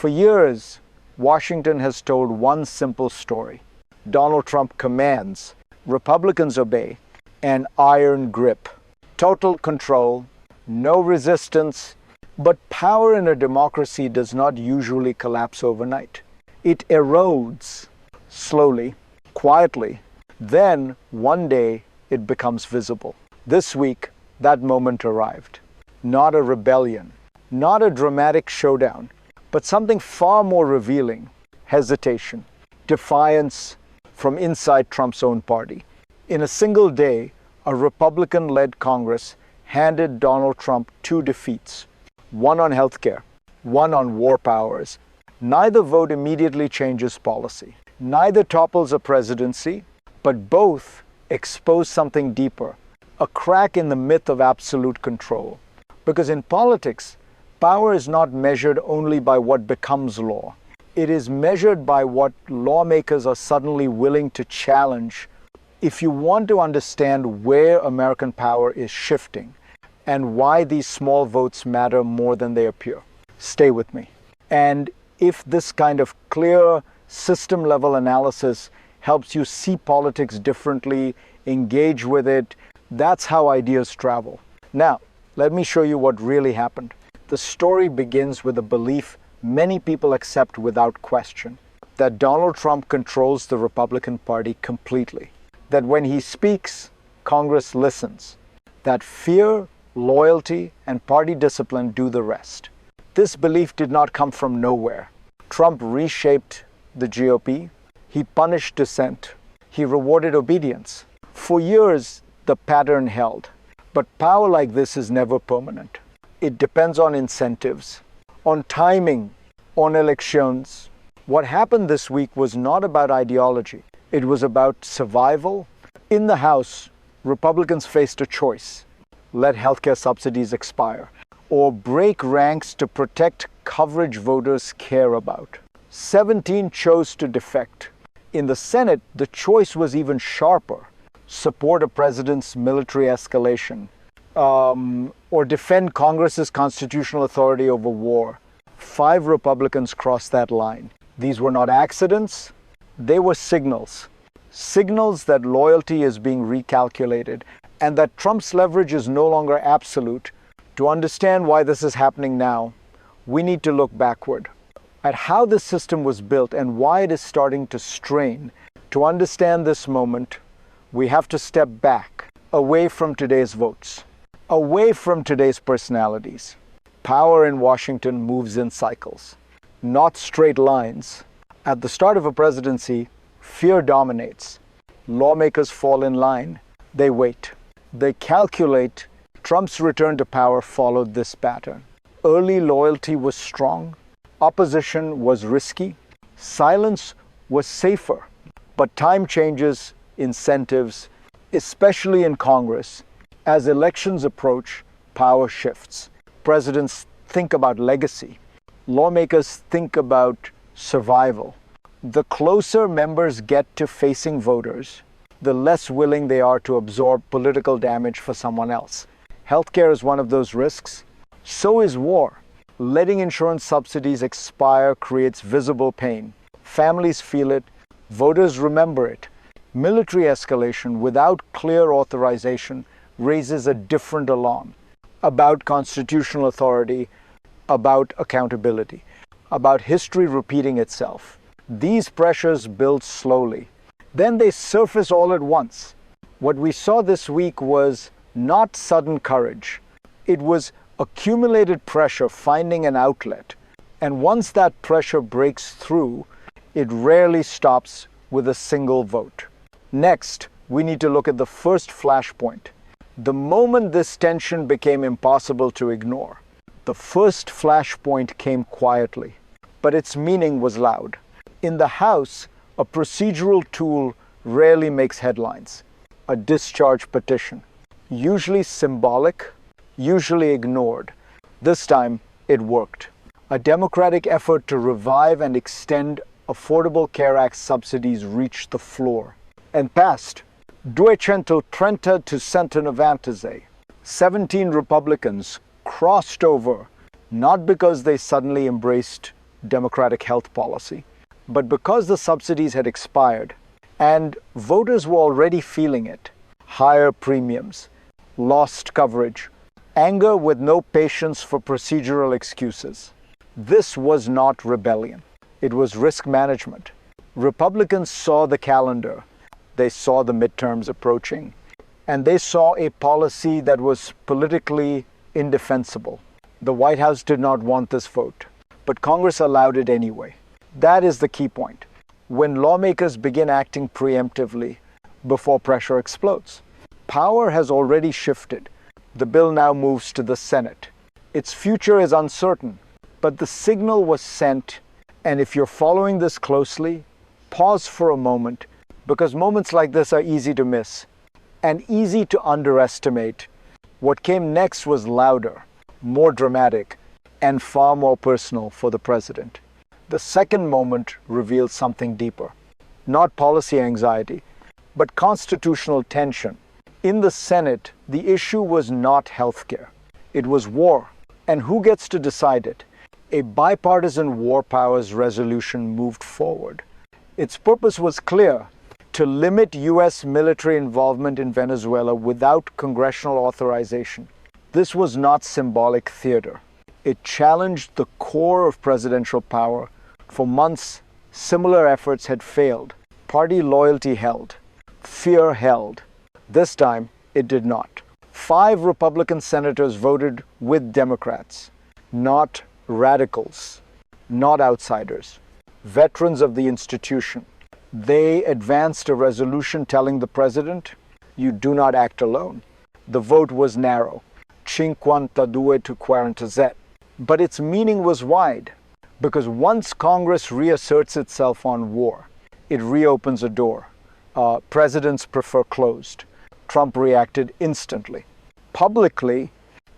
For years, Washington has told one simple story. Donald Trump commands, Republicans obey, an iron grip. Total control, no resistance, but power in a democracy does not usually collapse overnight. It erodes slowly, quietly. Then, one day, it becomes visible. This week, that moment arrived. Not a rebellion, not a dramatic showdown, but something far more revealing. Hesitation, defiance from inside Trump's own party. In a single day, a Republican-led Congress handed Donald Trump two defeats, one on healthcare, one on war powers. Neither vote immediately changes policy. Neither topples a presidency, but both expose something deeper, a crack in the myth of absolute control. Because in politics, power is not measured only by what becomes law. It is measured by what lawmakers are suddenly willing to challenge. If you want to understand where American power is shifting and why these small votes matter more than they appear, stay with me. And if this kind of clear system-level analysis helps you see politics differently, engage with it, that's how ideas travel. Now, let me show you what really happened. The story begins with a belief many people accept without question, that Donald Trump controls the Republican Party completely, that when he speaks, Congress listens, that fear, loyalty, and party discipline do the rest. This belief did not come from nowhere. Trump reshaped the GOP. He punished dissent. He rewarded obedience. For years, the pattern held. But power like this is never permanent. It depends on incentives, on timing, on elections. What happened this week was not about ideology. It was about survival. In the House, Republicans faced a choice: let healthcare subsidies expire, or break ranks to protect coverage voters care about. 17 chose to defect. In the Senate, the choice was even sharper: support a president's military escalation, or defend Congress's constitutional authority over war. 5 Republicans crossed that line. These were not accidents. They were signals. Signals that loyalty is being recalculated and that Trump's leverage is no longer absolute. To understand why this is happening now, we need to look backward at how this system was built and why it is starting to strain. To understand this moment, we have to step back, away from today's votes, away from today's personalities. Power in Washington moves in cycles, not straight lines. At the start of a presidency, fear dominates. Lawmakers fall in line. They wait. They calculate. Trump's return to power followed this pattern. Early loyalty was strong. Opposition was risky. Silence was safer. But time changes incentives, especially in Congress. As elections approach, power shifts. Presidents think about legacy. Lawmakers think about survival. The closer members get to facing voters, the less willing they are to absorb political damage for someone else. Healthcare is one of those risks. So is war. Letting insurance subsidies expire creates visible pain. Families feel it. Voters remember it. Military escalation without clear authorization raises a different alarm about constitutional authority, about accountability, about history repeating itself. These pressures build slowly. Then they surface all at once. What we saw this week was not sudden courage. It was accumulated pressure finding an outlet. And once that pressure breaks through, it rarely stops with a single vote. Next, we need to look at the first flashpoint. The moment this tension became impossible to ignore, the first flashpoint came quietly, but its meaning was loud. In the House, a procedural tool rarely makes headlines: a discharge petition. Usually symbolic, usually ignored. This time, it worked. A democratic effort to revive and extend Affordable Care Act subsidies reached the floor and passed. 230 to 190. 17 Republicans crossed over, not because they suddenly embraced Democratic health policy. But because the subsidies had expired and voters were already feeling it, higher premiums, lost coverage, anger with no patience for procedural excuses. This was not rebellion. It was risk management. Republicans saw the calendar. They saw the midterms approaching. And they saw a policy that was politically indefensible. The White House did not want this vote, but Congress allowed it anyway. That is the key point. When lawmakers begin acting preemptively before pressure explodes, power has already shifted. The bill now moves to the Senate. Its future is uncertain, but the signal was sent, and if you're following this closely, pause for a moment, because moments like this are easy to miss and easy to underestimate. What came next was louder, more dramatic, and far more personal for the president. The second moment revealed something deeper. Not policy anxiety, but constitutional tension. In the Senate, the issue was not healthcare. It was war. And who gets to decide it? A bipartisan war powers resolution moved forward. Its purpose was clear: to limit U.S. military involvement in Venezuela without congressional authorization. This was not symbolic theater. It challenged the core of presidential power. For months, similar efforts had failed. Party loyalty held. Fear held. This time, it did not. 5 Republican senators voted with Democrats, not radicals, not outsiders, veterans of the institution. They advanced a resolution telling the president, you do not act alone. The vote was narrow, 52 to 47. But its meaning was wide, because once Congress reasserts itself on war, it reopens a door. Presidents prefer closed. Trump reacted instantly. Publicly,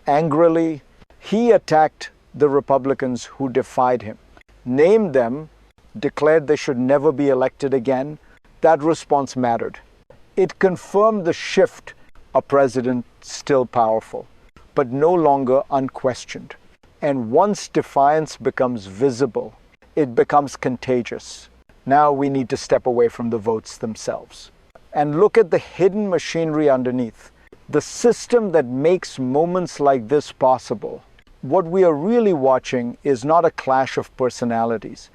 angrily, he attacked the Republicans who defied him, named them, declared they should never be elected again. That response mattered. It confirmed the shift: a president still powerful, but no longer unquestioned. And once defiance becomes visible, it becomes contagious. Now we need to step away from the votes themselves and look at the hidden machinery underneath, the system that makes moments like this possible. What we are really watching is not a clash of personalities.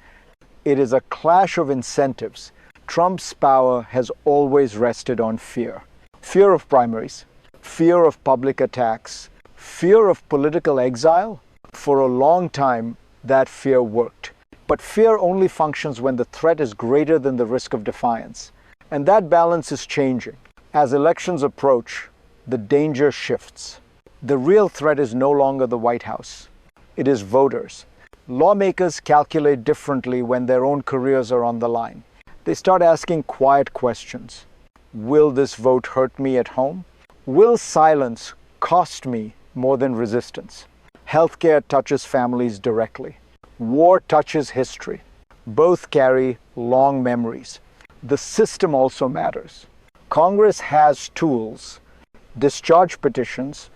It is a clash of incentives. Trump's power has always rested on fear. Fear of primaries, fear of public attacks, fear of political exile. For a long time, that fear worked. But fear only functions when the threat is greater than the risk of defiance. And that balance is changing. As elections approach, the danger shifts. The real threat is no longer the White House. It is voters. Lawmakers calculate differently when their own careers are on the line. They start asking quiet questions. Will this vote hurt me at home? Will silence cost me more than resistance? Healthcare touches families directly. War touches history. Both carry long memories. The system also matters. Congress has tools: discharge petitions,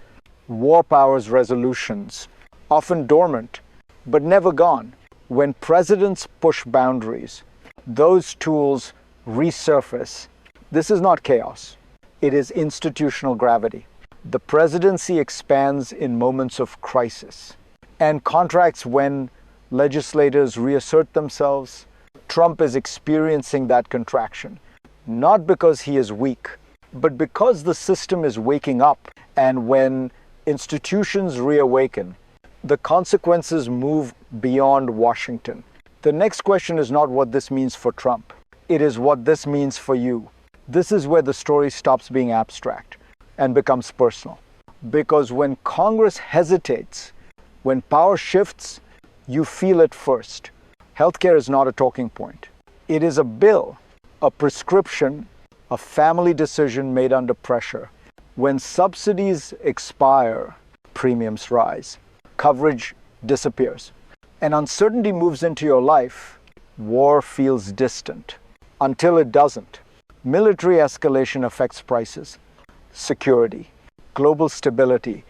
war powers resolutions, often dormant, but never gone. When presidents push boundaries, those tools resurface. This is not chaos. It is institutional gravity. The presidency expands in moments of crisis and contracts when legislators reassert themselves. Trump is experiencing that contraction, not because he is weak, but because the system is waking up. And when institutions reawaken, the consequences move beyond Washington. The next question is not what this means for Trump. It is what this means for you. This is where the story stops being abstract and becomes personal. Because when Congress hesitates, when power shifts, you feel it first. Healthcare is not a talking point. It is a bill, a prescription, a family decision made under pressure. When subsidies expire, premiums rise, coverage disappears, and uncertainty moves into your life, war feels distant. Until it doesn't. Military escalation affects prices, security, global stability,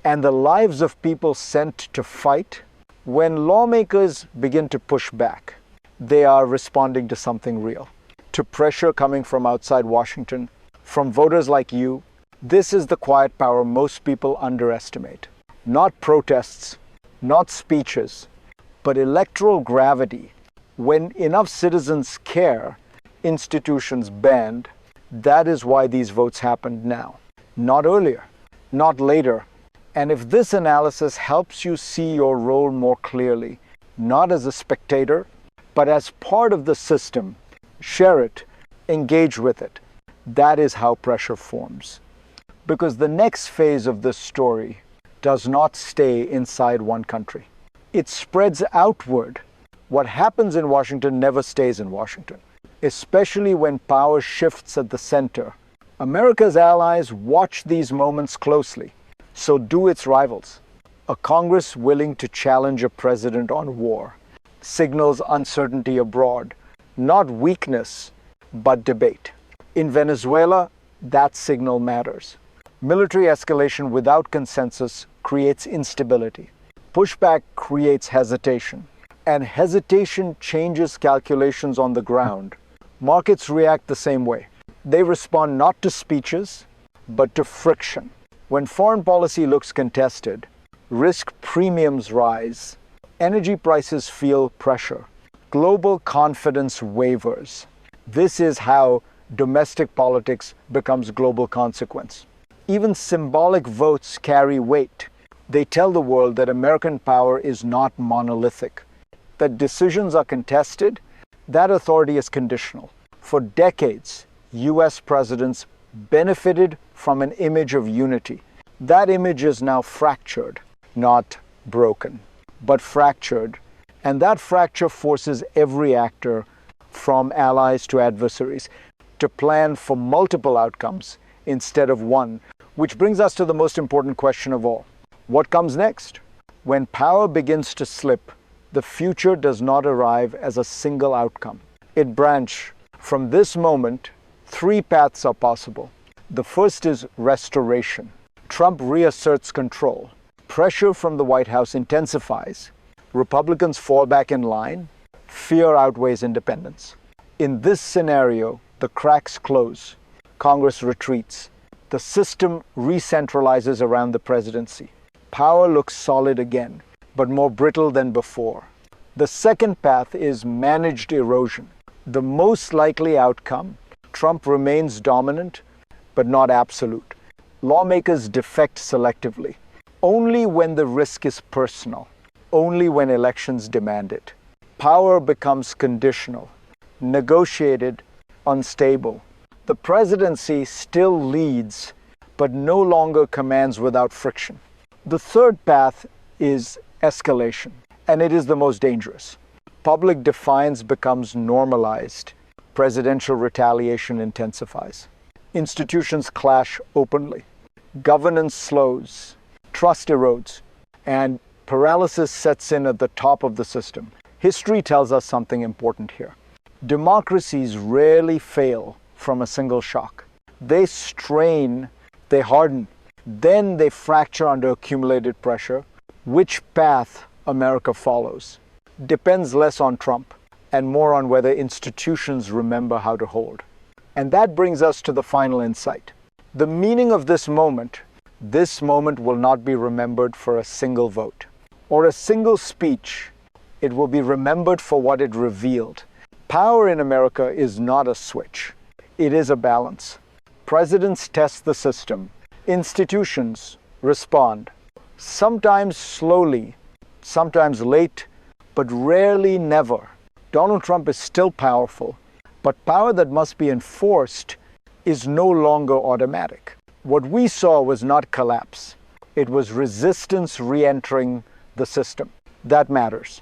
and the lives of people sent to fight When lawmakers begin to push back, they are responding to something real, to pressure coming from outside Washington, from voters like you. This is the quiet power most people underestimate. Not protests, not speeches, but electoral gravity. When enough citizens care, institutions bend. That is why these votes happened now, not earlier, not later. And if this analysis helps you see your role more clearly, not as a spectator, but as part of the system, share it, engage with it. That is how pressure forms. Because the next phase of this story does not stay inside one country. It spreads outward. What happens in Washington never stays in Washington, especially when power shifts at the center. America's allies watch these moments closely. So do its rivals. A Congress willing to challenge a president on war signals uncertainty abroad, not weakness, but debate. In Venezuela, that signal matters. Military escalation without consensus creates instability. Pushback creates hesitation, and hesitation changes calculations on the ground. Markets react the same way. They respond not to speeches, but to friction. When foreign policy looks contested, risk premiums rise, energy prices feel pressure, global confidence wavers. This is how domestic politics becomes global consequence. Even symbolic votes carry weight. They tell the world that American power is not monolithic, that decisions are contested, that authority is conditional. For decades, US presidents benefited from an image of unity. That image is now fractured, not broken, but fractured. And that fracture forces every actor, from allies to adversaries, to plan for multiple outcomes instead of one. Which brings us to the most important question of all. What comes next? When power begins to slip, the future does not arrive as a single outcome. It branches. From this moment, three paths are possible. The first is restoration. Trump reasserts control. Pressure from the White House intensifies. Republicans fall back in line. Fear outweighs independence. In this scenario, the cracks close. Congress retreats. The system re-centralizes around the presidency. Power looks solid again, but more brittle than before. The second path is managed erosion. The most likely outcome, Trump remains dominant, but not absolute. Lawmakers defect selectively, only when the risk is personal, only when elections demand it. Power becomes conditional, negotiated, unstable. The presidency still leads, but no longer commands without friction. The third path is escalation, and it is the most dangerous. Public defiance becomes normalized. Presidential retaliation intensifies. Institutions clash openly. Governance slows. Trust erodes. And paralysis sets in at the top of the system. History tells us something important here. Democracies rarely fail from a single shock. They strain, they harden, then they fracture under accumulated pressure. Which path America follows depends less on Trump and more on whether institutions remember how to hold. And that brings us to the final insight. The meaning of this moment will not be remembered for a single vote or a single speech. It will be remembered for what it revealed. Power in America is not a switch. It is a balance. Presidents test the system. Institutions respond. Sometimes slowly, sometimes late, but rarely never. Donald Trump is still powerful, but power that must be enforced is no longer automatic. What we saw was not collapse. It was resistance re-entering the system. That matters,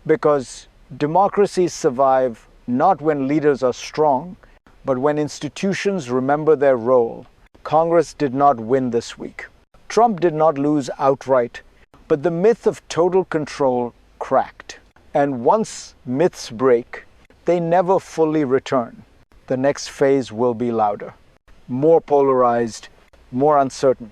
because democracies survive not when leaders are strong, but when institutions remember their role. Congress did not win this week. Trump did not lose outright, but the myth of total control cracked. And once myths break, they never fully return. The next phase will be louder, more polarized, more uncertain.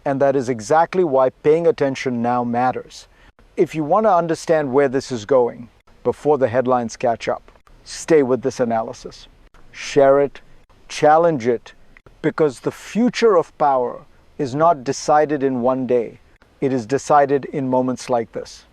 And that is exactly why paying attention now matters. If you want to understand where this is going before the headlines catch up, stay with this analysis. Share it, challenge it, because the future of power is not decided in one day. It is decided in moments like this.